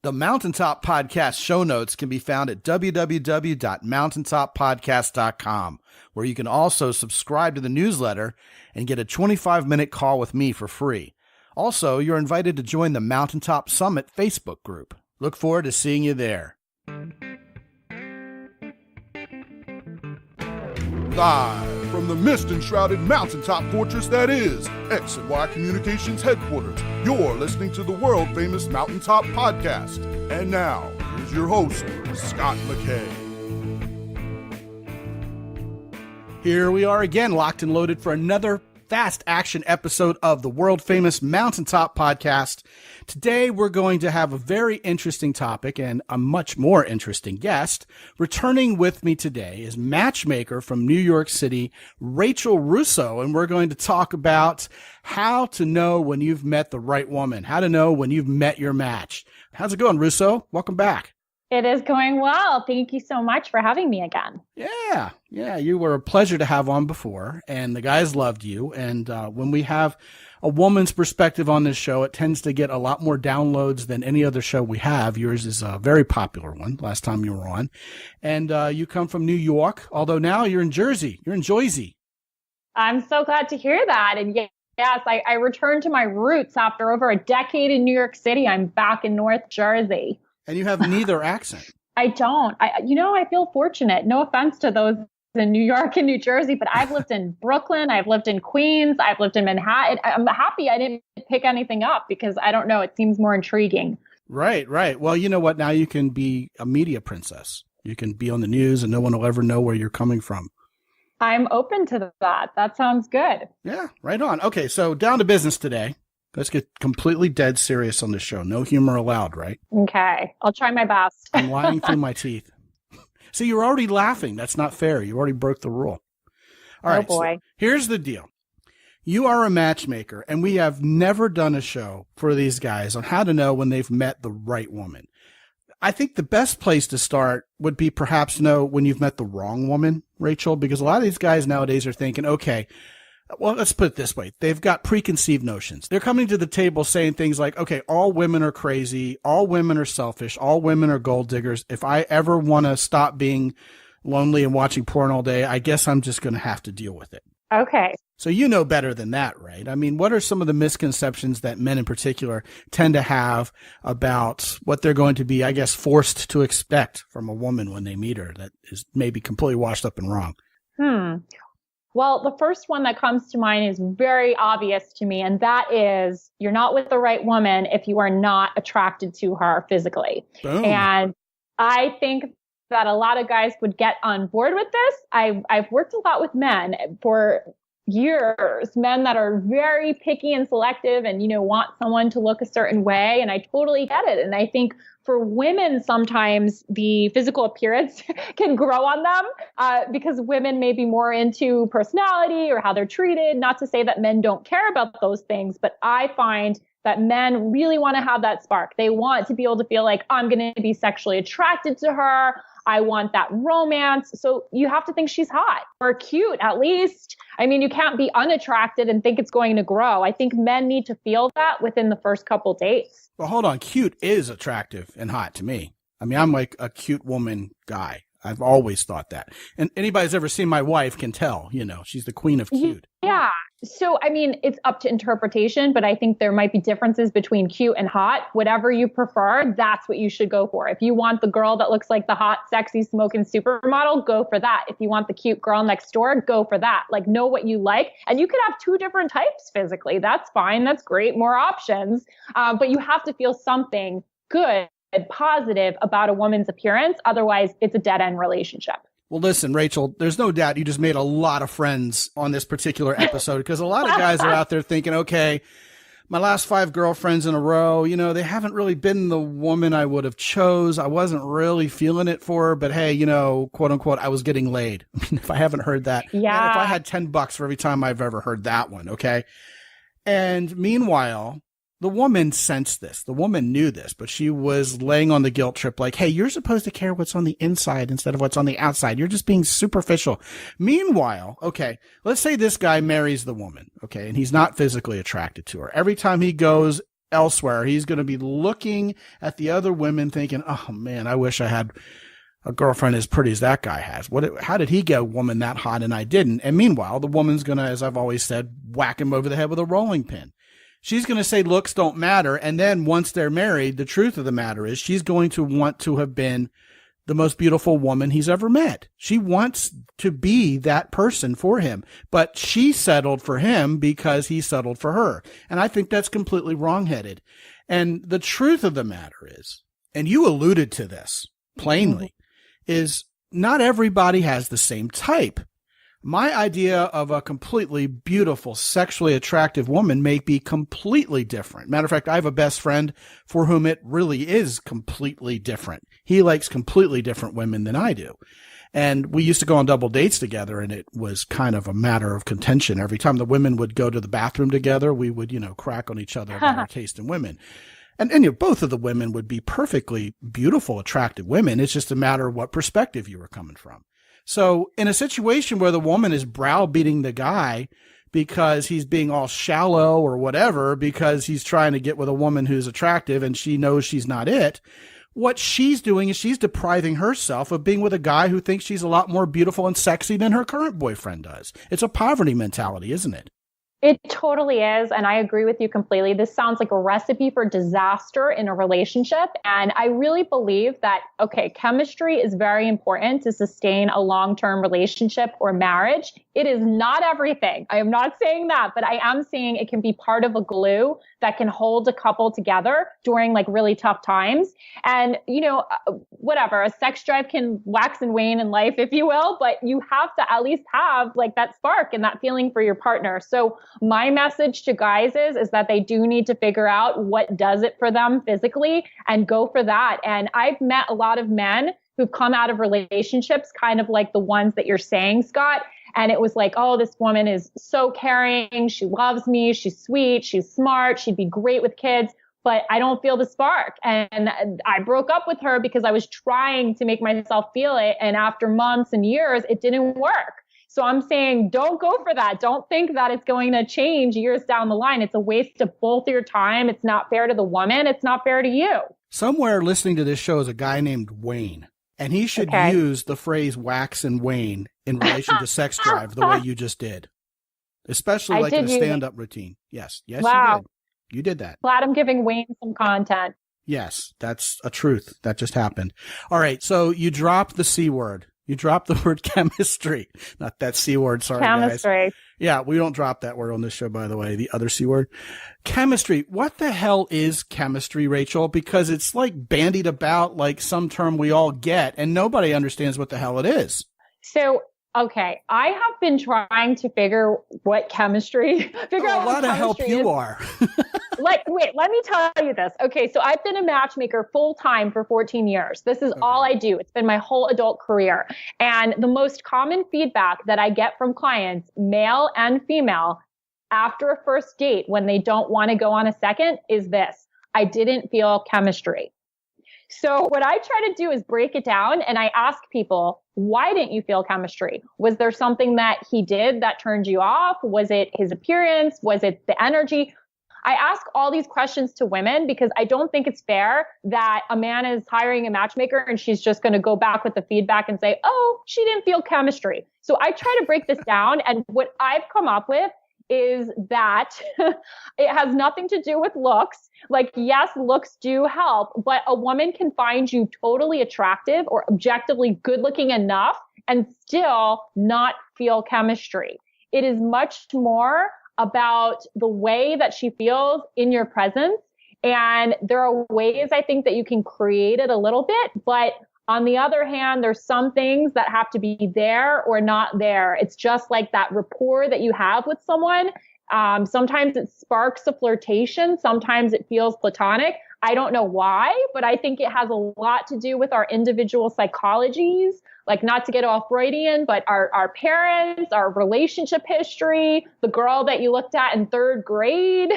The Mountaintop Podcast show notes can be found at www.mountaintoppodcast.com, where you can also subscribe to the newsletter and get a 25-minute call with me for free. Also, you're invited to join the Mountaintop Summit Facebook group. Look forward to seeing you there. Live from the mist-enshrouded mountaintop fortress that is X and Y Communications headquarters, you're listening to the world-famous Mountaintop Podcast. And now, here's your host, Scot McKay. Here we are again, locked and loaded for another fast action episode of the world-famous Mountaintop Podcast. Today, we're going to have a very interesting topic and a much more interesting guest. Returning with me today is matchmaker from New York City, Rachel Russo, and we're going to talk about how to know when you've met the right woman, how to know when you've met your match. How's it going, Russo? Welcome back. It is going well. Thank you so much for having me again. Yeah, you were a pleasure to have on before, and the guys loved you. And when we have a woman's perspective on this show, it tends to get a lot more downloads than any other show we have. Yours is a very popular one, last time you were on. And you come from New York, although now you're in Jersey. You're in Jersey. I'm so glad to hear that. And yes, I returned to my roots after over a decade in New York City. I'm back in North Jersey. And you have neither accent. I don't. I feel fortunate. No offense to those in New York and New Jersey, but I've lived in Brooklyn. I've lived in Queens. I've lived in Manhattan. I'm happy I didn't pick anything up because I don't know. It seems more intriguing. Right. Well, you know what? Now you can be a media princess. You can be on the news and no one will ever know where you're coming from. I'm open to that. That sounds good. Yeah, right on. Okay, so down to business today. Let's get completely dead serious on this show. No humor allowed, right? Okay. I'll try my best. I'm lying through my teeth. See, you're already laughing. That's not fair. You already broke the rule. All right. Oh, boy. So here's the deal. You are a matchmaker, and we have never done a show for these guys on how to know when they've met the right woman. I think the best place to start would be perhaps know when you've met the wrong woman, Rachel, because a lot of these guys nowadays are thinking, okay, well, let's put it this way. They've got preconceived notions. They're coming to the table saying things like, okay, all women are crazy. All women are selfish. All women are gold diggers. If I ever want to stop being lonely and watching porn all day, I guess I'm just going to have to deal with it. Okay. So you know better than that, right? I mean, what are some of the misconceptions that men in particular tend to have about what they're going to be, I guess, forced to expect from a woman when they meet her that is maybe completely washed up and wrong? Well, the first one that comes to mind is very obvious to me, and that is you're not with the right woman if you are not attracted to her physically. Boom. And I think that a lot of guys would get on board with this. I've worked a lot with men for years, men that are very picky and selective and, want someone to look a certain way. And I totally get it. And I think for women, sometimes the physical appearance can grow on them because women may be more into personality or how they're treated. Not to say that men don't care about those things, but I find that men really want to have that spark. They want to be able to feel like, I'm going to be sexually attracted to her. I want that romance. So you have to think she's hot or cute, at least. I mean, you can't be unattracted and think it's going to grow. I think men need to feel that within the first couple dates. Well, hold on. Cute is attractive and hot to me. I mean, I'm like a cute woman guy. I've always thought that. And anybody who's ever seen my wife can tell, she's the queen of cute. Yeah. So, I mean, it's up to interpretation, but I think there might be differences between cute and hot. Whatever you prefer, that's what you should go for. If you want the girl that looks like the hot, sexy, smoking supermodel, go for that. If you want the cute girl next door, go for that. Like, know what you like. And you could have two different types physically. That's fine. That's great. More options. But you have to feel something good and positive about a woman's appearance. Otherwise, it's a dead-end relationship. Well, listen, Rachel, there's no doubt you just made a lot of friends on this particular episode because a lot of guys are out there thinking, okay, my last 5 girlfriends in a row, they haven't really been the woman I would have chose. I wasn't really feeling it for her, but hey, quote unquote, I was getting laid. I mean, if I haven't heard that, yeah. If I had $10 for every time I've ever heard that one, okay? And meanwhile, the woman sensed this. The woman knew this, but she was laying on the guilt trip like, hey, you're supposed to care what's on the inside instead of what's on the outside. You're just being superficial. Meanwhile, okay, let's say this guy marries the woman, okay, and he's not physically attracted to her. Every time he goes elsewhere. He's going to be looking at the other women thinking, oh man, I wish I had a girlfriend as pretty as that guy has. How did he get a woman that hot and I didn't? And meanwhile, the woman's going to, as I've always said, whack him over the head with a rolling pin. She's going to say looks don't matter. And then once they're married, the truth of the matter is she's going to want to have been the most beautiful woman he's ever met. She wants to be that person for him, but she settled for him because he settled for her. And I think that's completely wrongheaded. And the truth of the matter is, and you alluded to this plainly, is not everybody has the same type. My idea of a completely beautiful, sexually attractive woman may be completely different. Matter of fact, I have a best friend for whom it really is completely different. He likes completely different women than I do. And we used to go on double dates together, and it was kind of a matter of contention. Every time the women would go to the bathroom together, we would, crack on each other about our taste in women. And both of the women would be perfectly beautiful, attractive women. It's just a matter of what perspective you were coming from. So in a situation where the woman is browbeating the guy because he's being all shallow or whatever, because he's trying to get with a woman who's attractive and she knows she's not it, what she's doing is she's depriving herself of being with a guy who thinks she's a lot more beautiful and sexy than her current boyfriend does. It's a poverty mentality, isn't it? It totally is. And I agree with you completely. This sounds like a recipe for disaster in a relationship. And I really believe that, okay, chemistry is very important to sustain a long-term relationship or marriage. It is not everything. I am not saying that, but I am saying it can be part of a glue that can hold a couple together during like really tough times. And, whatever, a sex drive can wax and wane in life, if you will, but you have to at least have like that spark and that feeling for your partner. So my message to guys is that they do need to figure out what does it for them physically and go for that. And I've met a lot of men who've come out of relationships kind of like the ones that you're saying, Scott. And it was like, oh, this woman is so caring. She loves me. She's sweet. She's smart. She'd be great with kids, but I don't feel the spark. And I broke up with her because I was trying to make myself feel it. And after months and years, it didn't work. So I'm saying, don't go for that. Don't think that it's going to change years down the line. It's a waste of both your time. It's not fair to the woman. It's not fair to you. Somewhere listening to this show is a guy named Wayne, and he should use the phrase wax and wane in relation to sex drive the way you just did, especially like in a stand-up routine. Yes, wow. You did that. Glad I'm giving Wayne some content. Yes, that's a truth. That just happened. All right, so you dropped the C word. You dropped the word chemistry. Not that C word, sorry, chemistry. Guys. Yeah, we don't drop that word on this show, by the way, the other C word. Chemistry. What the hell is chemistry, Rachel? Because it's like bandied about like some term we all get, and nobody understands what the hell it is. So, okay, I have been trying to figure what chemistry, figure out what chemistry is. A lot of help you are. Wait, let me tell you this. Okay, so I've been a matchmaker full time for 14 years. This is all I do. It's been my whole adult career. And the most common feedback that I get from clients, male and female, after a first date when they don't want to go on a second is this: I didn't feel chemistry. So what I try to do is break it down, and I ask people, why didn't you feel chemistry? Was there something that he did that turned you off? Was it his appearance? Was it the energy? I ask all these questions to women because I don't think it's fair that a man is hiring a matchmaker and she's just going to go back with the feedback and say, oh, she didn't feel chemistry. So I try to break this down. And what I've come up with is that it has nothing to do with looks. Like, yes, looks do help, but a woman can find you totally attractive or objectively good looking enough and still not feel chemistry. It is much more about the way that she feels in your presence. And there are ways I think that you can create it a little bit, but on the other hand, there's some things that have to be there or not there. It's just like that rapport that you have with someone. Sometimes it sparks a flirtation. Sometimes it feels platonic. I don't know why, but I think it has a lot to do with our individual psychologies, like not to get all Freudian, but our parents, our relationship history, the girl that you looked at in third grade.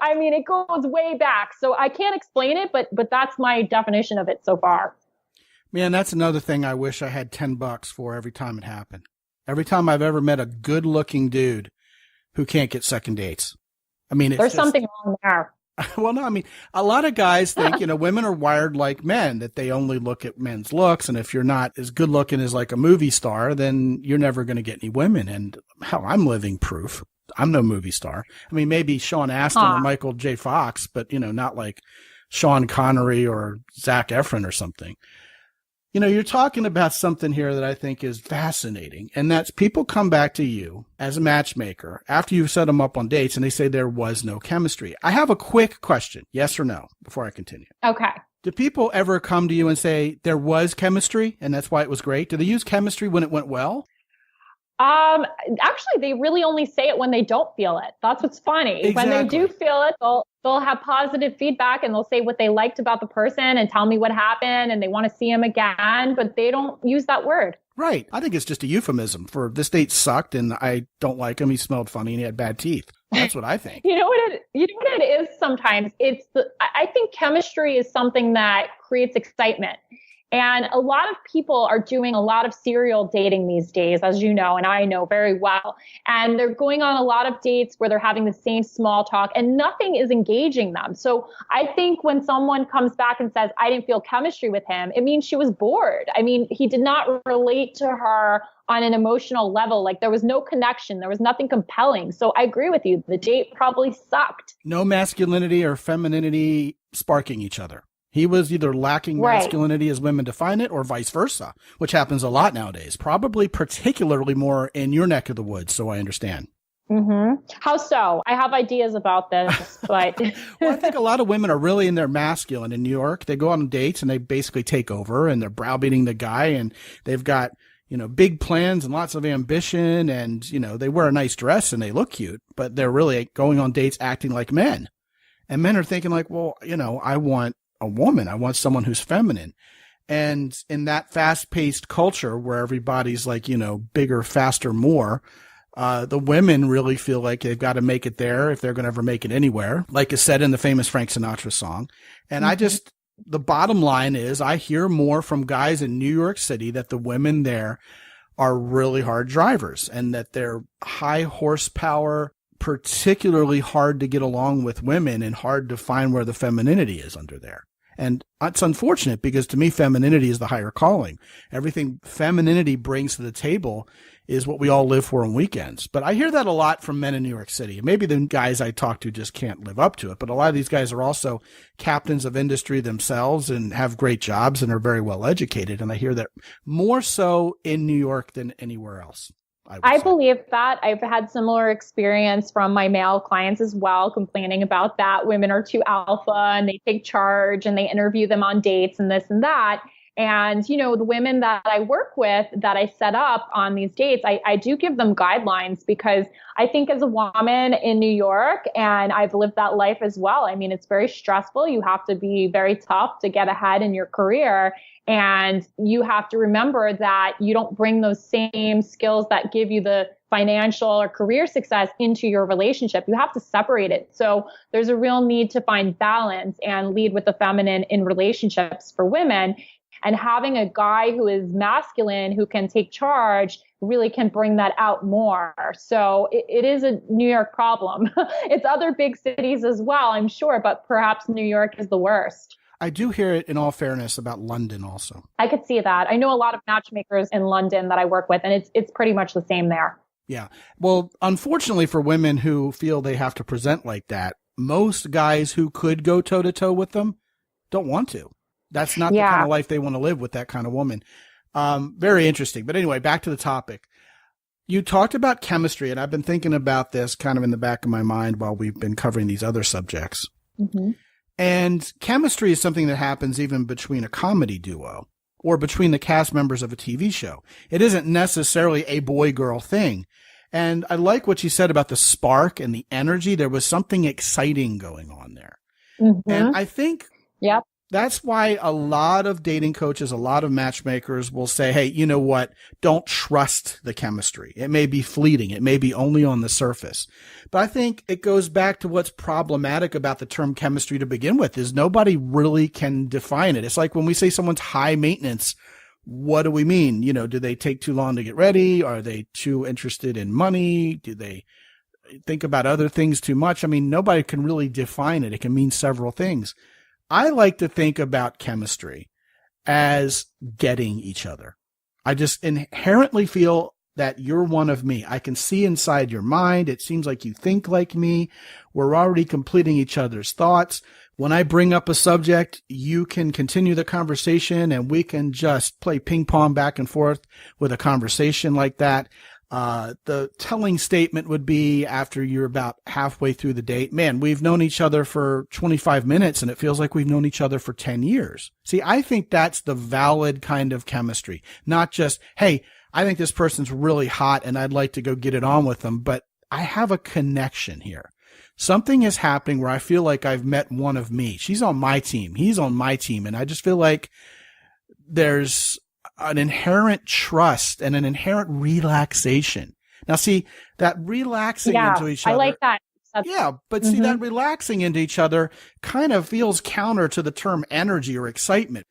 I mean, it goes way back. So I can't explain it, but that's my definition of it so far. Man, that's another thing I wish I had $10 for every time it happened. Every time I've ever met a good looking dude who can't get second dates. I mean, there's something wrong there. Well, no, I mean, a lot of guys think, women are wired like men, that they only look at men's looks. And if you're not as good looking as like a movie star, then you're never going to get any women. And hell, I'm living proof. I'm no movie star. I mean, maybe Sean Astin or Michael J. Fox, but, not like Sean Connery or Zac Efron or something. You're talking about something here that I think is fascinating, and that's people come back to you as a matchmaker after you've set them up on dates and they say there was no chemistry. I have a quick question, yes or no, before I continue. Okay. Do people ever come to you and say there was chemistry and that's why it was great? Do they use chemistry when it went well? Actually, they really only say it when they don't feel it. That's what's funny. Exactly. When they do feel it, they'll have positive feedback and they'll say what they liked about the person and tell me what happened and they want to see him again, but they don't use that word. Right. I think it's just a euphemism for this date sucked and I don't like him. He smelled funny and he had bad teeth. That's what I think. You know what it is sometimes? I think chemistry is something that creates excitement. And a lot of people are doing a lot of serial dating these days, as you know, and I know very well. And they're going on a lot of dates where they're having the same small talk and nothing is engaging them. So I think when someone comes back and says, I didn't feel chemistry with him, it means she was bored. I mean, he did not relate to her on an emotional level. Like there was no connection. There was nothing compelling. So I agree with you. The date probably sucked. No masculinity or femininity sparking each other. He was either lacking masculinity as women define it or vice versa, which happens a lot nowadays, probably particularly more in your neck of the woods. So I understand. Mm-hmm. How so? I have ideas about this, but well, I think a lot of women are really in their masculine in New York. They go on dates and they basically take over and they're browbeating the guy and they've got, big plans and lots of ambition and, they wear a nice dress and they look cute, but they're really going on dates acting like men. And men are thinking like, well, I want a woman. I want someone who's feminine. And in that fast-paced culture where everybody's like, bigger, faster, more, the women really feel like they've got to make it there if they're going to ever make it anywhere, like is said in the famous Frank Sinatra song. And the bottom line is I hear more from guys in New York City that the women there are really hard drivers and that they're high horsepower, particularly hard to get along with women and hard to find where the femininity is under there. And it's unfortunate because to me, femininity is the higher calling. Everything femininity brings to the table is what we all live for on weekends. But I hear that a lot from men in New York City. Maybe the guys I talk to just can't live up to it. But a lot of these guys are also captains of industry themselves and have great jobs and are very well educated. And I hear that more so in New York than anywhere else. I believe that. I've had similar experience from my male clients as well, complaining about that. Women are too alpha and they take charge and they interview them on dates and this and that. And, the women that I work with that I set up on these dates, I do give them guidelines because I think as a woman in New York, and I've lived that life as well. I mean, it's very stressful. You have to be very tough to get ahead in your career. And you have to remember that you don't bring those same skills that give you the financial or career success into your relationship. You have to separate it. So there's a real need to find balance and lead with the feminine in relationships for women. And having a guy who is masculine, who can take charge, really can bring that out more. So it is a New York problem. It's other big cities as well, I'm sure, but perhaps New York is the worst. I do hear it, in all fairness, about London also. I could see that. I know a lot of matchmakers in London that I work with, and it's pretty much the same there. Yeah. Well, unfortunately for women who feel they have to present like that, most guys who could go toe-to-toe with them don't want to. That's not the kind of life they want to live with that kind of woman. Very interesting. But anyway, back to the topic. You talked about chemistry, and I've been thinking about this kind of in the back of my mind while we've been covering these other subjects. Mm-hmm. And chemistry is something that happens even between a comedy duo or between the cast members of a TV show. It isn't necessarily a boy-girl thing. And I like what you said about the spark and the energy. There was something exciting going on there. Mm-hmm. And I think that's why a lot of dating coaches, a lot of matchmakers will say, hey, you know what? Don't trust the chemistry. It may be fleeting. It may be only on the surface. But I think it goes back to what's problematic about the term chemistry to begin with is nobody really can define it. It's like when we say someone's high maintenance, what do we mean? Do they take too long to get ready? Are they too interested in money? Do they think about other things too much. I mean, nobody can really define it. It can mean several things. I like to think about chemistry as getting each other. I just inherently feel that you're one of me. I can see inside your mind. It seems like you think like me. We're already completing each other's thoughts. When I bring up a subject, you can continue the conversation and we can just play ping pong back and forth with a conversation like that. The telling statement would be after you're about halfway through the date, man, we've known each other for 25 minutes and it feels like we've known each other for 10 years. See, I think that's the valid kind of chemistry, not just, hey, I think this person's really hot and I'd like to go get it on with them, but I have a connection here. Something is happening where I feel like I've met one of me. She's on my team. He's on my team. And I just feel like there's an inherent trust and an inherent relaxation. Now, see, that relaxing into each other. I like that. But see, that relaxing into each other kind of feels counter to the term energy or excitement.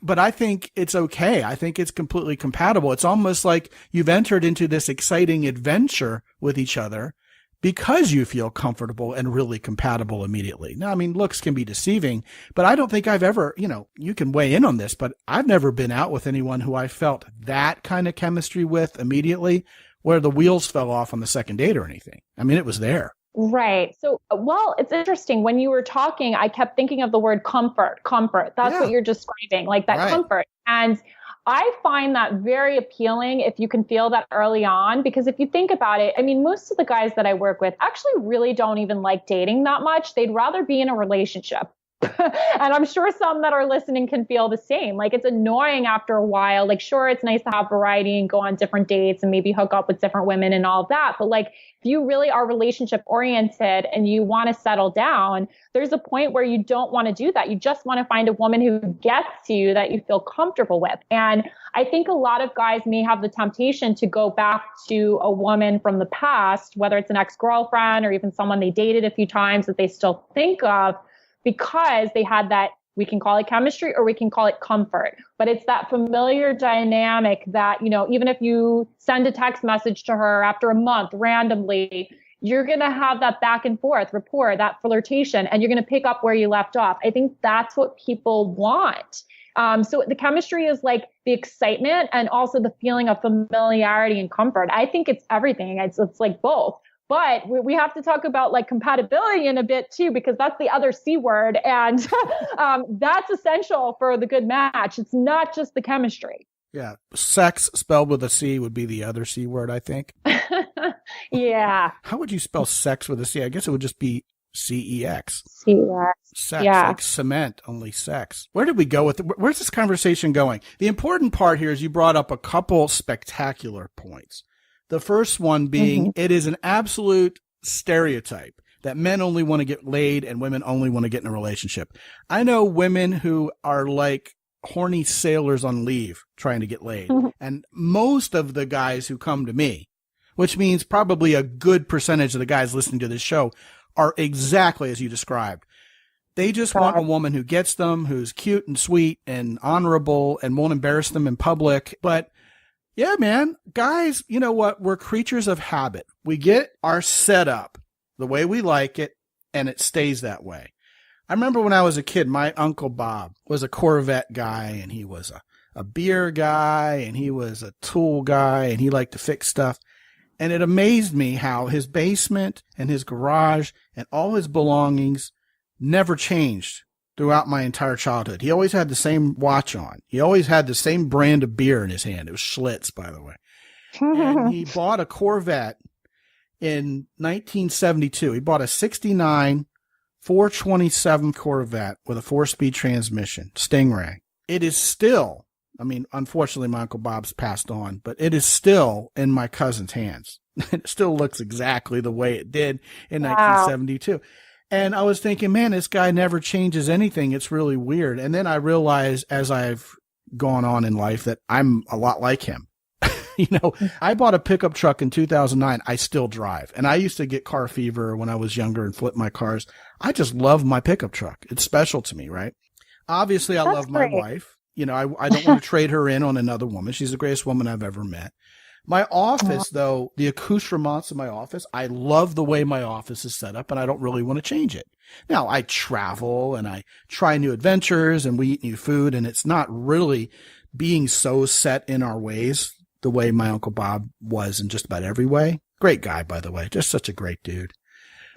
But I think it's okay. I think it's completely compatible. It's almost like you've entered into this exciting adventure with each other because you feel comfortable and really compatible immediately. Now, I mean, looks can be deceiving, but I don't think I've ever, you can weigh in on this, but I've never been out with anyone who I felt that kind of chemistry with immediately where the wheels fell off on the second date or anything. I mean, it was there. Right. So, well, it's interesting. When you were talking, I kept thinking of the word comfort. That's what you're describing, like that comfort. And I find that very appealing if you can feel that early on, because if you think about it, I mean, most of the guys that I work with actually really don't even like dating that much. They'd rather be in a relationship. And I'm sure some that are listening can feel the same. Like, it's annoying after a while. Like, sure, it's nice to have variety and go on different dates and maybe hook up with different women and all of that. But like, if you really are relationship oriented and you want to settle down, there's a point where you don't want to do that. You just want to find a woman who gets you, that you feel comfortable with. And I think a lot of guys may have the temptation to go back to a woman from the past, whether it's an ex-girlfriend or even someone they dated a few times that they still think of, because they had that, we can call it chemistry or we can call it comfort. But it's that familiar dynamic that, even if you send a text message to her after a month randomly, you're going to have that back and forth rapport, that flirtation, and you're going to pick up where you left off. I think that's what people want. So the chemistry is like the excitement and also the feeling of familiarity and comfort. I think it's everything. It's like both. But we have to talk about like compatibility in a bit too, because that's the other C word. And that's essential for the good match. It's not just the chemistry. Yeah. Sex spelled with a C would be the other C word, I think. Yeah. How would you spell sex with a C? I guess it would just be C-E-X. C-E-X. Sex, yeah. like cement, only sex. Where did we go with it? Where's this conversation going? The important part here is you brought up a couple spectacular points. The first one being, it is an absolute stereotype that men only want to get laid and women only want to get in a relationship. I know women who are like horny sailors on leave trying to get laid. And most of the guys who come to me, which means probably a good percentage of the guys listening to this show, are exactly as you described. They just want a woman who gets them, who's cute and sweet and honorable and won't embarrass them in public. But yeah, man, guys, you know what? We're creatures of habit. We get our setup the way we like it, and it stays that way. I remember when I was a kid, my Uncle Bob was a Corvette guy, and he was a beer guy, and he was a tool guy, and he liked to fix stuff. And it amazed me how his basement and his garage and all his belongings never changed throughout my entire childhood. He always had the same watch on. He always had the same brand of beer in his hand. It was Schlitz, by the way. And he bought a Corvette in 1972. He bought a 69 427 Corvette with a 4-speed transmission, Stingray. It is still, I mean, unfortunately, my Uncle Bob's passed on, but it is still in my cousin's hands. It still looks exactly the way it did in 1972. And I was thinking, man, this guy never changes anything. It's really weird. And then I realized as I've gone on in life that I'm a lot like him. I bought a pickup truck in 2009. I still drive. And I used to get car fever when I was younger and flip my cars. I just love my pickup truck. It's special to me, right? Obviously, I love my wife. I don't want to trade her in on another woman. She's the greatest woman I've ever met. My office, though, the accoutrements of my office, I love the way my office is set up, and I don't really want to change it. Now, I travel and I try new adventures and we eat new food, and it's not really being so set in our ways the way my Uncle Bob was in just about every way. Great guy, by the way. Just such a great dude.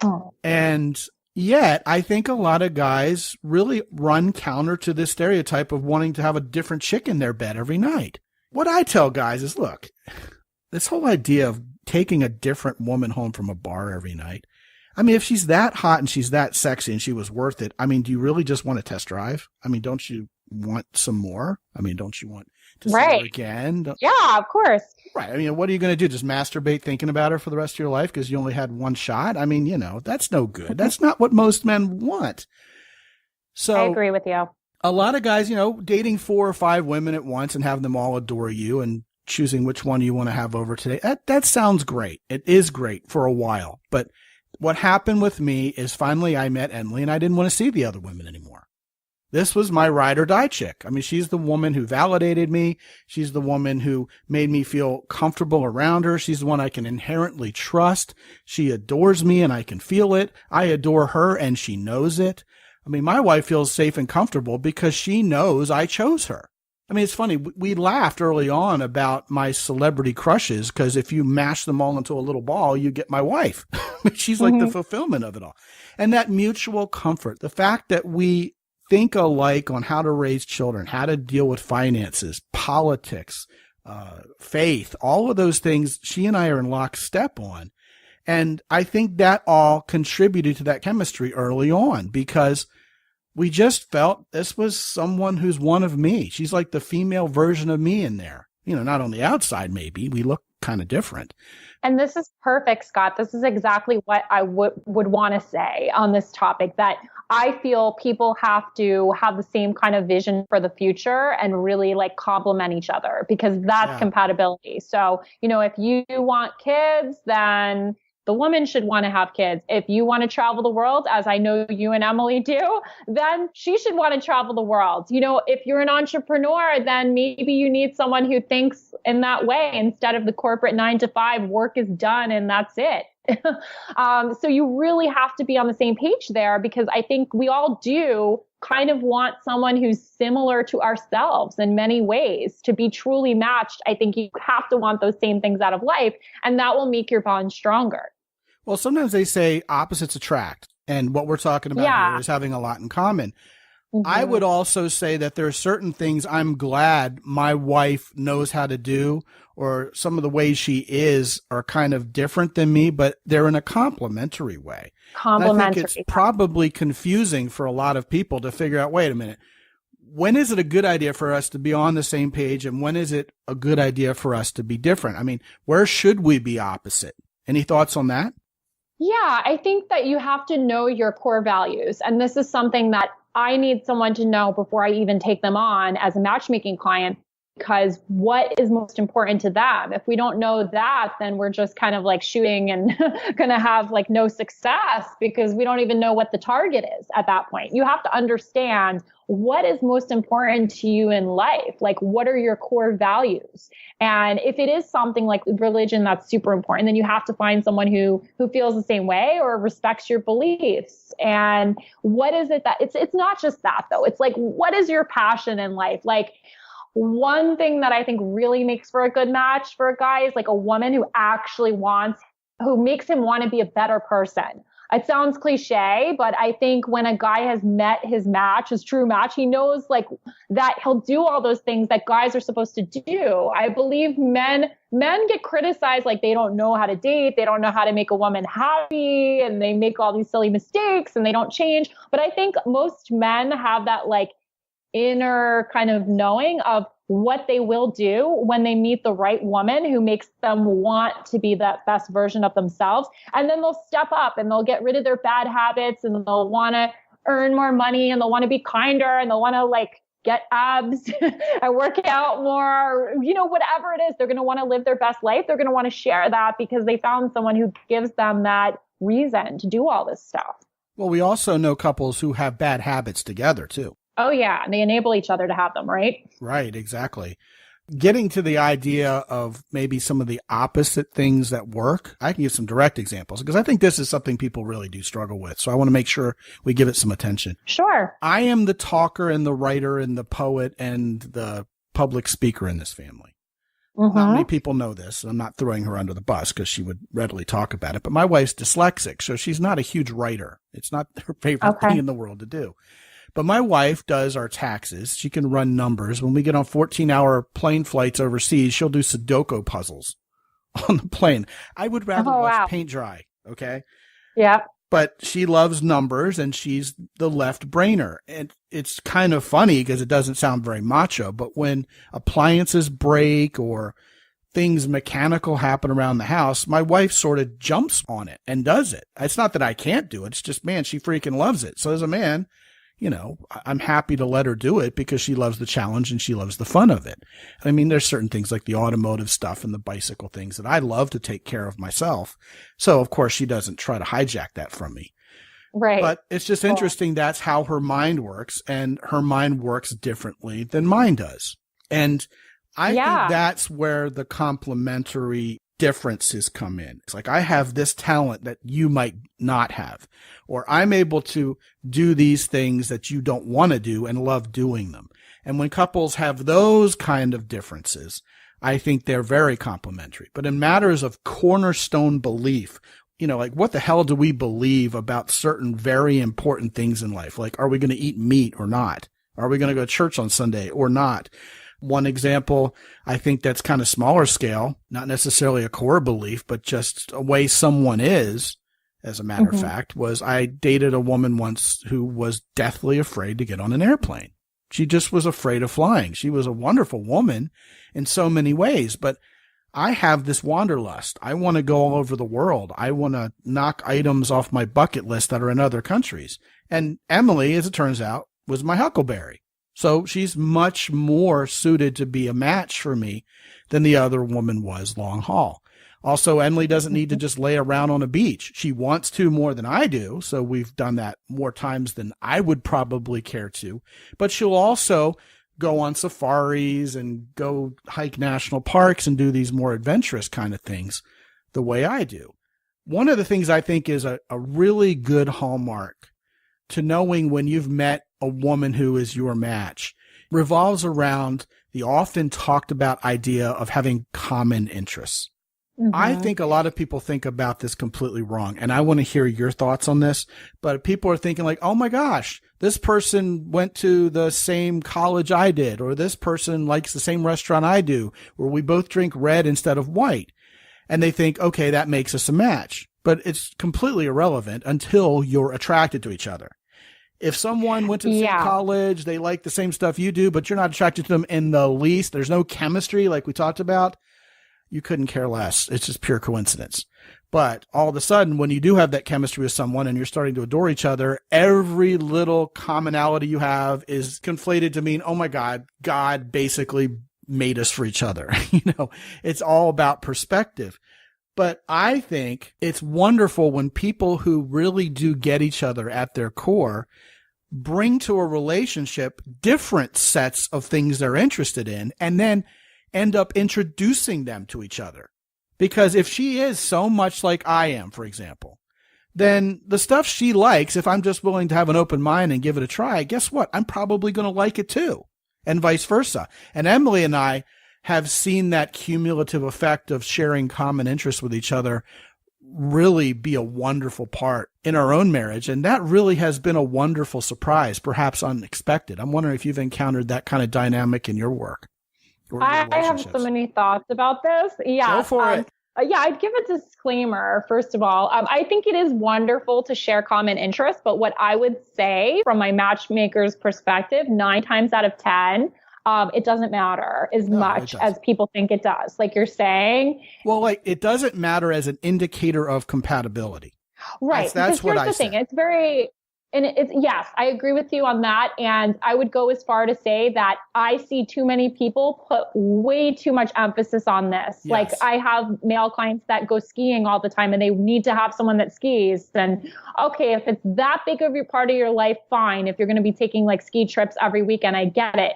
Oh. And yet, I think a lot of guys really run counter to this stereotype of wanting to have a different chick in their bed every night. What I tell guys is, look, this whole idea of taking a different woman home from a bar every night, I mean, if she's that hot and she's that sexy and she was worth it, I mean, do you really just want to test drive? I mean, don't you want some more? I mean, don't you want to see her again? Yeah, of course. Right. I mean, what are you going to do? Just masturbate thinking about her for the rest of your life because you only had one shot? I mean, that's no good. That's not what most men want. So I agree with you. A lot of guys, dating 4 or 5 women at once and having them all adore you and choosing which one you want to have over today. That sounds great. It is great for a while. But what happened with me is finally I met Emily and I didn't want to see the other women anymore. This was my ride or die chick. I mean, she's the woman who validated me. She's the woman who made me feel comfortable around her. She's the one I can inherently trust. She adores me and I can feel it. I adore her and she knows it. I mean, my wife feels safe and comfortable because she knows I chose her. I mean, it's funny. We laughed early on about my celebrity crushes because if you mash them all into a little ball, you get my wife. She's like the fulfillment of it all. And that mutual comfort, the fact that we think alike on how to raise children, how to deal with finances, politics, faith, all of those things she and I are in lockstep on. And I think that all contributed to that chemistry early on because we just felt this was someone who's one of me. She's like the female version of me in there. Not on the outside, maybe. We look kind of different. And this is perfect, Scott. This is exactly what I would want to say on this topic, that I feel people have to have the same kind of vision for the future and really complement each other because that's compatibility. So, if you want kids, then the woman should want to have kids. If you want to travel the world, as I know you and Emily do, then she should want to travel the world. If you're an entrepreneur, then maybe you need someone who thinks in that way instead of the corporate 9-to-5 work is done and that's it. So you really have to be on the same page there because I think we all do kind of want someone who's similar to ourselves in many ways to be truly matched. I think you have to want those same things out of life and that will make your bond stronger. Well, sometimes they say opposites attract. And what we're talking about here is having a lot in common. I would also say that there are certain things I'm glad my wife knows how to do, or some of the ways she is are kind of different than me, but they're in a complementary way. I think it's probably confusing for a lot of people to figure out, wait a minute, when is it a good idea for us to be on the same page? And when is it a good idea for us to be different? I mean, where should we be opposite? Any thoughts on that? Yeah, I think that you have to know your core values. And this is something that I need someone to know before I even take them on as a matchmaking client, because what is most important to them? If we don't know that, then we're just kind of shooting and going to have no success because we don't even know what the target is at that point. You have to understand what is most important to you in life. What are your core values? And if it is something like religion that's super important, then you have to find someone who feels the same way or respects your beliefs. And what is it that it's not just that though. It's what is your passion in life? One thing that I think really makes for a good match for a guy is a woman who actually who makes him want to be a better person. It sounds cliche, but I think when a guy has met his match, his true match, he knows that he'll do all those things that guys are supposed to do. I believe men get criticized they don't know how to date, they don't know how to make a woman happy, and they make all these silly mistakes and they don't change. But I think most men have that inner kind of knowing of what they will do when they meet the right woman who makes them want to be that best version of themselves. And then they'll step up and they'll get rid of their bad habits and they'll want to earn more money and they'll want to be kinder and they'll want to get abs and work out more, whatever it is, they're going to want to live their best life. They're going to want to share that because they found someone who gives them that reason to do all this stuff. Well, we also know couples who have bad habits together too. Oh, yeah. They enable each other to have them, right? Right, exactly. getting to the idea of maybe some of the opposite things that work, I can give some direct examples because I think this is something people really do struggle with. So I want to make sure we give it some attention. Sure. I am the talker and the writer and the poet and the public speaker in this family. Mm-hmm. Not many people know this. I'm not throwing her under the bus because she would readily talk about it. But my wife's dyslexic, so she's not a huge writer. It's not her favorite thing in the world to do. But my wife does our taxes. She can run numbers. When we get on 14-hour plane flights overseas, she'll do Sudoku puzzles on the plane. I would rather watch paint dry, okay? Yeah. But she loves numbers, and she's the left brainer. And it's kind of funny because it doesn't sound very macho, but when appliances break or things mechanical happen around the house, my wife sort of jumps on it and does it. It's not that I can't do it. It's just, man, she freaking loves it. So as a man, you know, I'm happy to let her do it because she loves the challenge and she loves the fun of it. I mean, there's certain things like the automotive stuff and the bicycle things that I love to take care of myself. So, of course, she doesn't try to hijack that from me. Right. But it's just interesting. That's how her mind works, and her mind works differently than mine does. And I think that's where the complementary differences come in. It's like, I have this talent that you might not have, or I'm able to do these things that you don't want to do and love doing them. And when couples have those kind of differences, I think they're very complementary. But in matters of cornerstone belief, you know, like, what the hell do we believe about certain very important things in life? Like, are we going to eat meat or not? Are we going to go to church on Sunday or not? One example, I think that's kind of smaller scale, not necessarily a core belief, but just a way someone is, as a matter of fact, was I dated a woman once who was deathly afraid to get on an airplane. She just was afraid of flying. She was a wonderful woman in so many ways, but I have this wanderlust. I want to go all over the world. I want to knock items off my bucket list that are in other countries. And Emily, as it turns out, was my huckleberry. So she's much more suited to be a match for me than the other woman was long haul. Also, Emily doesn't need to just lay around on a beach. She wants to more than I do. So we've done that more times than I would probably care to. But she'll also go on safaris and go hike national parks and do these more adventurous kind of things the way I do. One of the things I think is a really good hallmark to knowing when you've met a woman who is your match revolves around the often talked about idea of having common interests. I think a lot of people think about this completely wrong, and I want to hear your thoughts on this. But people are thinking like, oh my gosh, this person went to the same college I did, or this person likes the same restaurant I do, or we both drink red instead of white. And they think, okay, that makes us a match. But it's completely irrelevant until you're attracted to each other. If someone went to the same college, they like the same stuff you do, but you're not attracted to them in the least, there's no chemistry like we talked about, you couldn't care less. It's just pure coincidence. But all of a sudden, when you do have that chemistry with someone and you're starting to adore each other, every little commonality you have is conflated to mean, oh my God, God basically made us for each other. You know, it's all about perspective. But I think it's wonderful when people who really do get each other at their core bring to a relationship different sets of things they're interested in, and then end up introducing them to each other. Because if she is so much like I am, for example, then the stuff she likes, if I'm just willing to have an open mind and give it a try, guess what? I'm probably going to like it too, and vice versa. And Emily and I have seen that cumulative effect of sharing common interests with each other really be a wonderful part in our own marriage. And that really has been a wonderful surprise, perhaps unexpected. I'm wondering if you've encountered that kind of dynamic in your work. I have so many thoughts about this. Yeah. Go for it. Yeah, I'd give a disclaimer, first of all. I think it is wonderful to share common interests, but what I would say from my matchmaker's perspective, 9 times out of 10, it doesn't matter as much as people think it does. Like you're saying. Well, like it doesn't matter as an indicator of compatibility. Right. That's what I think. It's very, and it's, yes, I agree with you on that. And I would go as far to say that I see too many people put way too much emphasis on this. Yes. Like I have male clients that go skiing all the time and they need to have someone that skis. And okay, if it's that big of your part of your life, fine. If you're going to be taking like ski trips every weekend, I get it.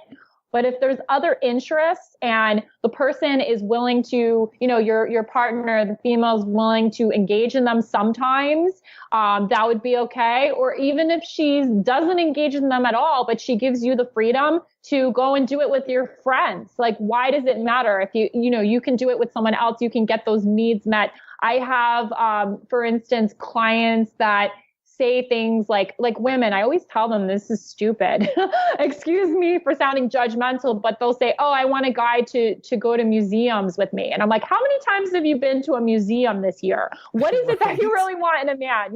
But if there's other interests and the person is willing to, your partner, the female is willing to engage in them sometimes, that would be okay. Or even if she doesn't engage in them at all, but she gives you the freedom to go and do it with your friends. Like, why does it matter if you can do it with someone else, you can get those needs met. I have, for instance, clients that say things like women, I always tell them this is stupid. Excuse me for sounding judgmental, but they'll say, oh, I want a guy to go to museums with me. And I'm like, how many times have you been to a museum this year? What is it that you really want in a man?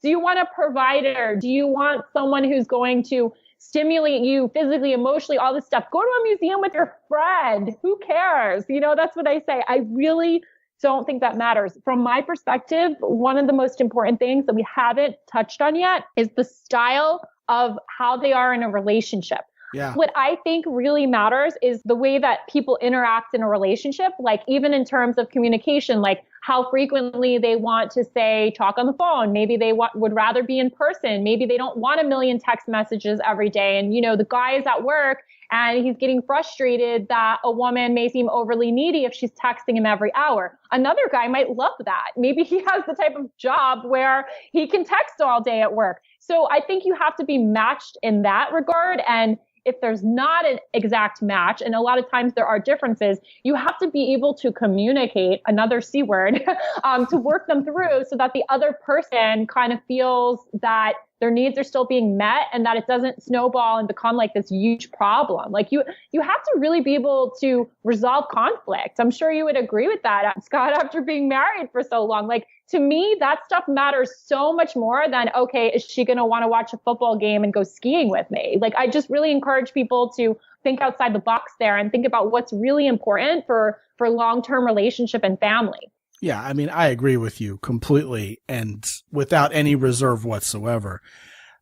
Do you want a provider? Do you want someone who's going to stimulate you physically, emotionally, all this stuff? Go to a museum with your friend. Who cares? That's what I say. I really don't think that matters. From my perspective, one of the most important things that we haven't touched on yet is the style of how they are in a relationship. Yeah. What I think really matters is the way that people interact in a relationship, like even in terms of communication, like how frequently they want to say, talk on the phone. Maybe they would rather be in person. Maybe they don't want a million text messages every day. And, the guy is at work and he's getting frustrated that a woman may seem overly needy if she's texting him every hour. Another guy might love that. Maybe he has the type of job where he can text all day at work. So I think you have to be matched in that regard. And if there's not an exact match, and a lot of times there are differences, you have to be able to communicate, another C word, to work them through so that the other person kind of feels that their needs are still being met and that it doesn't snowball and become like this huge problem. Like you have to really be able to resolve conflict. I'm sure you would agree with that, Scott, after being married for so long. Like, to me, that stuff matters so much more than, okay, is she going to want to watch a football game and go skiing with me? Like, I just really encourage people to think outside the box there and think about what's really important for long-term relationship and family. Yeah, I mean, I agree with you completely and without any reserve whatsoever.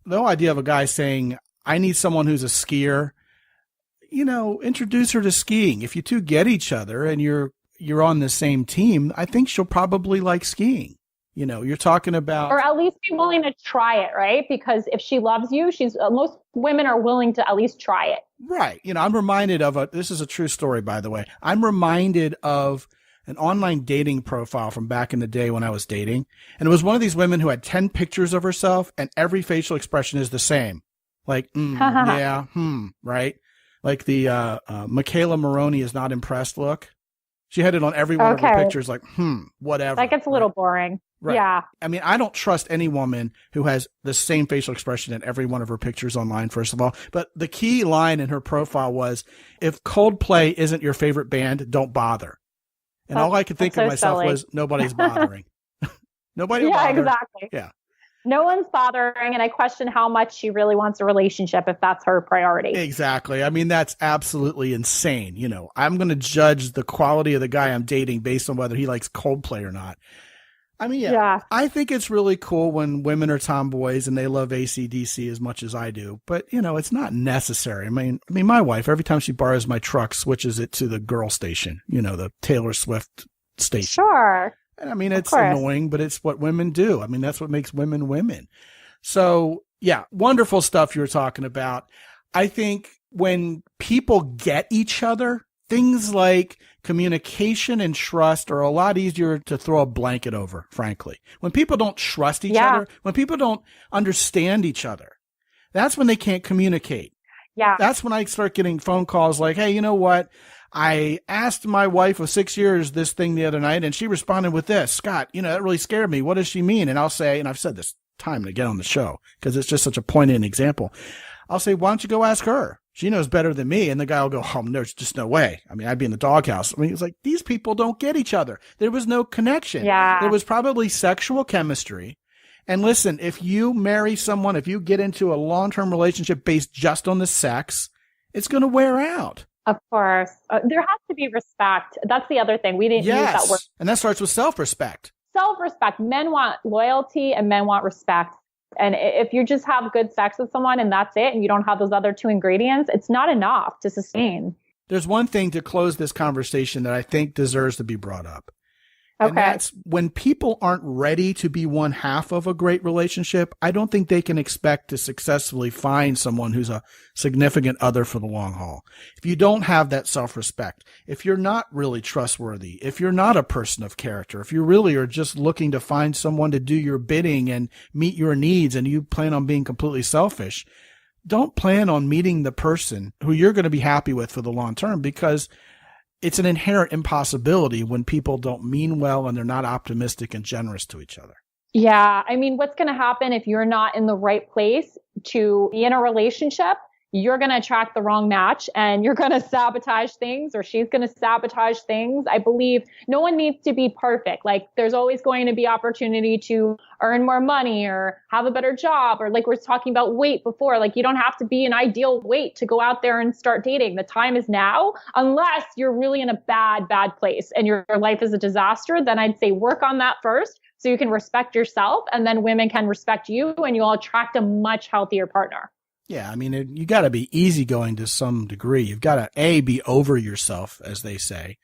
The whole idea of a guy saying, I need someone who's a skier, introduce her to skiing. If you two get each other and you're on the same team, I think she'll probably like skiing. You're talking about, or at least be willing to try it, right? Because if she loves you, most women are willing to at least try it. Right. I'm reminded of this is a true story, by the way. I'm reminded of an online dating profile from back in the day when I was dating. And it was one of these women who had 10 pictures of herself and every facial expression is the same. Like, yeah, right? Like the Michaela Maroney is not impressed look. She had it on every one of her pictures, like, whatever. That gets a little boring. Right. Yeah. I mean, I don't trust any woman who has the same facial expression in every one of her pictures online, first of all. But the key line in her profile was, if Coldplay isn't your favorite band, don't bother. And all I could think of myself was, nobody's bothering. Nobody will bother. Yeah, exactly. Yeah. No one's bothering, and I question how much she really wants a relationship if that's her priority. Exactly. I mean, that's absolutely insane. I'm going to judge the quality of the guy I'm dating based on whether he likes Coldplay or not. I mean, yeah. I think it's really cool when women are tomboys and they love AC/DC as much as I do, but it's not necessary. I mean, my wife, every time she borrows my truck, switches it to the girl station, the Taylor Swift station. Sure. And I mean, it's annoying, but it's what women do. I mean, that's what makes women women. So yeah, wonderful stuff you're talking about. I think when people get each other, things like communication and trust are a lot easier to throw a blanket over, frankly. When people don't trust each other, when people don't understand each other, that's when they can't communicate. Yeah. That's when I start getting phone calls like, hey, you know what? I asked my wife of 6 years this thing the other night, and she responded with this. Scott, that really scared me. What does she mean? And I'll say, and I've said this time and again on the show because it's just such a poignant example. I'll say, why don't you go ask her? She knows better than me. And the guy will go, oh, there's just no way. I mean, I'd be in the doghouse. I mean, it's like, these people don't get each other. There was no connection. Yeah. There was probably sexual chemistry. And listen, if you marry someone, if you get into a long-term relationship based just on the sex, it's going to wear out. Of course. There has to be respect. That's the other thing. We didn't use that word. And that starts with self-respect. Self-respect. Men want loyalty and men want respect. And if you just have good sex with someone and that's it, and you don't have those other two ingredients, it's not enough to sustain. There's one thing to close this conversation that I think deserves to be brought up. And Okay. that's when people aren't ready to be one half of a great relationship. I don't think they can expect to successfully find someone who's a significant other for the long haul. If you don't have that self-respect, if you're not really trustworthy, if you're not a person of character, if you really are just looking to find someone to do your bidding and meet your needs and you plan on being completely selfish, don't plan on meeting the person who you're going to be happy with for the long term, because it's an inherent impossibility when people don't mean well and they're not optimistic and generous to each other. Yeah. I mean, what's going to happen if you're not in the right place to be in a relationship? You're going to attract the wrong match and you're going to sabotage things, or she's going to sabotage things. I believe no one needs to be perfect. Like, there's always going to be opportunity to earn more money or have a better job, or like we're talking about weight before, like you don't have to be an ideal weight to go out there and start dating. The time is now, unless you're really in a bad place and your life is a disaster. Then I'd say work on that first so you can respect yourself, and then women can respect you and you'll attract a much healthier partner. Yeah, I mean, you got to be easygoing to some degree. You've got to, A, be over yourself, as they say,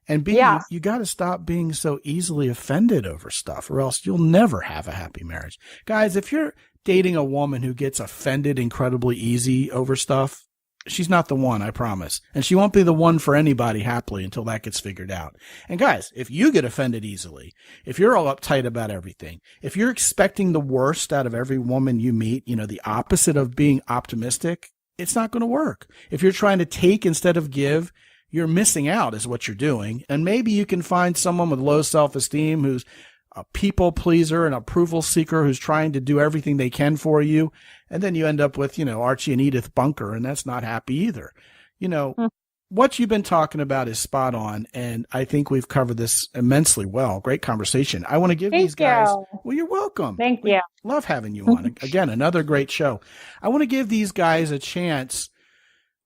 and B, Yes. you got to stop being so easily offended over stuff, or else you'll never have a happy marriage. Guys, if you're dating a woman who gets offended incredibly easy over stuff, she's not the one, I promise. And she won't be the one for anybody happily until that gets figured out. And guys, if you get offended easily, if you're all uptight about everything, if you're expecting the worst out of every woman you meet, the opposite of being optimistic, it's not going to work. If you're trying to take instead of give, you're missing out is what you're doing. And maybe you can find someone with low self-esteem who's a people pleaser, an approval seeker who's trying to do everything they can for you. And then you end up with, Archie and Edith Bunker, and that's not happy either. What you've been talking about is spot on. And I think we've covered this immensely well. Great conversation. I want to give these guys, well, you're welcome. Thank you. Love having you on. Again, another great show. I want to give these guys a chance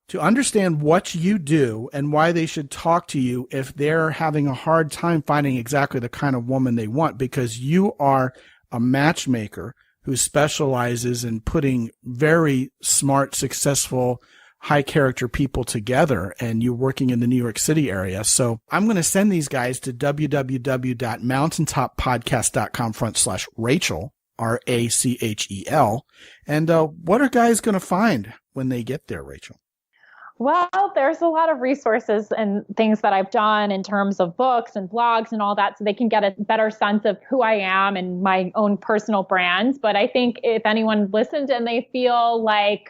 to understand what you do and why they should talk to you if they're having a hard time finding exactly the kind of woman they want, because you are a matchmaker who specializes in putting very smart, successful, high character people together, and you're working in the New York City area. So I'm going to send these guys to www.mountaintoppodcast.com/Rachel, Rachel. And what are guys going to find when they get there, Rachel? Well, there's a lot of resources and things that I've done in terms of books and blogs and all that, so they can get a better sense of who I am and my own personal brands. But I think if anyone listened and they feel like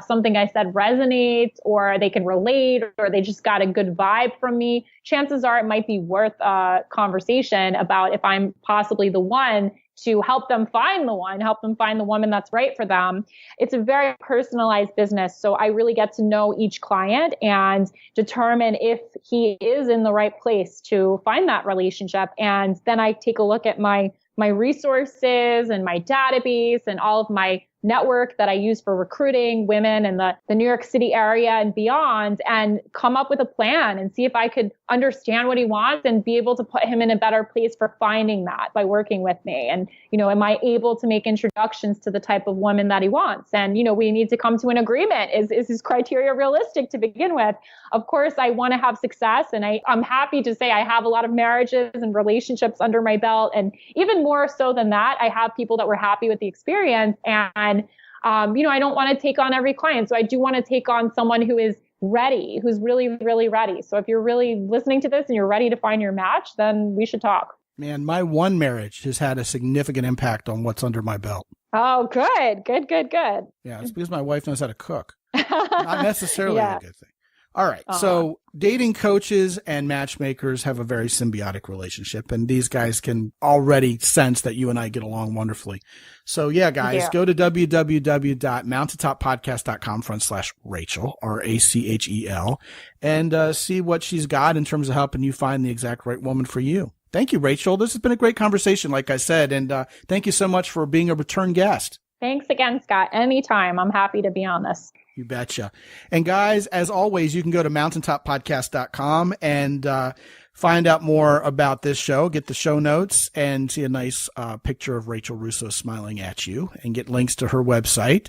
something I said resonates, or they can relate, or they just got a good vibe from me, chances are it might be worth a conversation about if I'm possibly the one to help them find the woman that's right for them. It's a very personalized business. So I really get to know each client and determine if he is in the right place to find that relationship. And then I take a look at my resources and my database and all of my network that I use for recruiting women in the New York City area and beyond, and come up with a plan and see if I could understand what he wants and be able to put him in a better place for finding that by working with me. And, am I able to make introductions to the type of woman that he wants? And, we need to come to an agreement. Is his criteria realistic to begin with? Of course, I want to have success, and I'm happy to say I have a lot of marriages and relationships under my belt. And even more so than that, I have people that were happy with the experience. And I don't want to take on every client. So I do want to take on someone who is ready, who's really, really ready. So if you're really listening to this and you're ready to find your match, then we should talk. Man, my one marriage has had a significant impact on what's under my belt. Oh, good. Yeah, it's because my wife knows how to cook. Not necessarily a good thing. All right. Uh-huh. So dating coaches and matchmakers have a very symbiotic relationship, and these guys can already sense that you and I get along wonderfully. So yeah, guys, go to www.mountaintoppodcast.com/Rachel, Rachel, and see what she's got in terms of helping you find the exact right woman for you. Thank you, Rachel. This has been a great conversation, like I said, and thank you so much for being a return guest. Thanks again, Scott. Anytime. I'm happy to be on this. You betcha. And guys, as always, you can go to mountaintoppodcast.com and find out more about this show, get the show notes, and see a nice picture of Rachel Russo smiling at you, and get links to her website.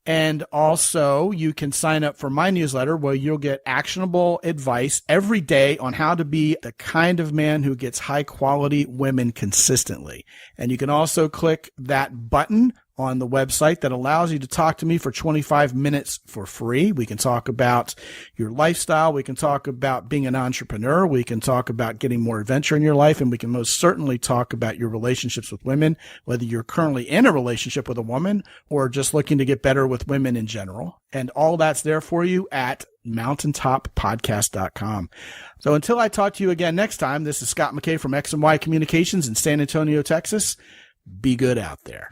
And also, you can sign up for my newsletter where you'll get actionable advice every day on how to be the kind of man who gets high-quality women consistently. And you can also click that button on the website that allows you to talk to me for 25 minutes for free. We can talk about your lifestyle. We can talk about being an entrepreneur. We can talk about getting more adventure in your life. And we can most certainly talk about your relationships with women, whether you're currently in a relationship with a woman or just looking to get better with women in general. And all that's there for you at mountaintoppodcast.com. So until I talk to you again next time, this is Scott McKay from X&Y Communications in San Antonio, Texas. Be good out there.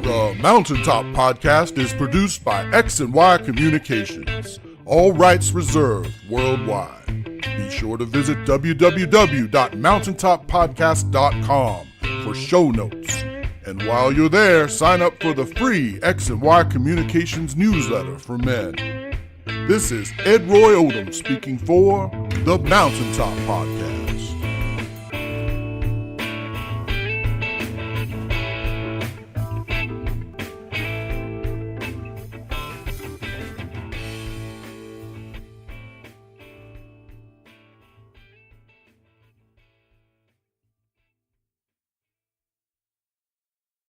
The Mountaintop Podcast is produced by X&Y Communications. All rights reserved worldwide. Be sure to visit www.mountaintoppodcast.com for show notes. And while you're there, sign up for the free X&Y Communications newsletter for men. This is Ed Roy Odom speaking for the Mountaintop Podcast.